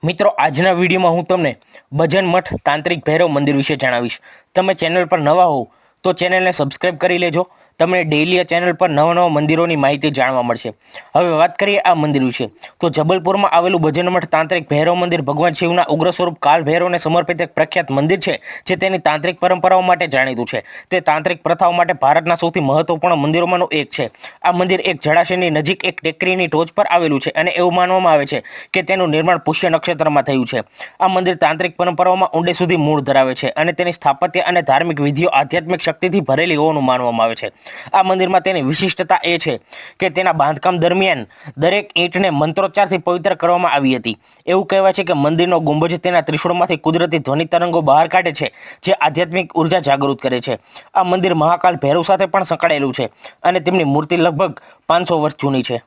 મિત્રો આજના વિડીયોમાં હું તમને ભજન મઠ તાંત્રિક ભૈરવ મંદિર વિશે જણાવીશ। તમે ચેનલ પર નવા હો તો ચેનલને સબસ્ક્રાઇબ કરી લેજો। તમને ડેઈલી આ ચેનલ પર નવા નવા મંદિરોની માહિતી જાણવા મળશે। હવે વાત કરીએ આ મંદિર વિશે તો જબલપુરમાં આવેલું ભજન મઠ તાંત્રિક ભૈરવ મંદિર ભગવાન શિવના ઉગ્ર સ્વરૂપ કાળ ભૈરવને સમર્પિત એક પ્રખ્યાત મંદિર છે, જે તેની તાંત્રિક પરંપરાઓ માટે જાણીતું છે। તે તાંત્રિક પ્રથાઓ માટે ભારતના સૌથી મહત્વપૂર્ણ મંદિરોમાંનું એક છે। આ મંદિર એક જળાશયની નજીક એક ટેકરીની ટોચ પર આવેલું છે અને એવું માનવામાં આવે છે કે તેનું નિર્માણ પુષ્ય નક્ષત્રમાં થયું છે। આ મંદિર તાંત્રિક પરંપરાઓમાં ઊંડે સુધી મૂળ ધરાવે છે અને તેની સ્થાપત્ય અને ધાર્મિક વિધિઓ આધ્યાત્મિક શક્તિથી ભરેલી હોવાનું માનવામાં આવે છે। આ મંદિરમાં તેની વિશિષ્ટતા એ છે કે તેના બાંધકામ દરમિયાન દરેક ઈંટને મંત્રોચ્ચારથી પવિત્ર કરવામાં આવી હતી। એવું કહેવાય છે કે મંદિરનો ગુંબજ તેના ત્રિશૂળમાંથી કુદરતી ધ્વનિ તરંગો બહાર કાઢે છે, જે આધ્યાત્મિક ઉર્જા જાગૃત કરે છે। આ મંદિર મહાકાલ ભૈરવ સાથે પણ સંકળાયેલું છે અને તેમની મૂર્તિ લગભગ 500 વર્ષ જૂની છે।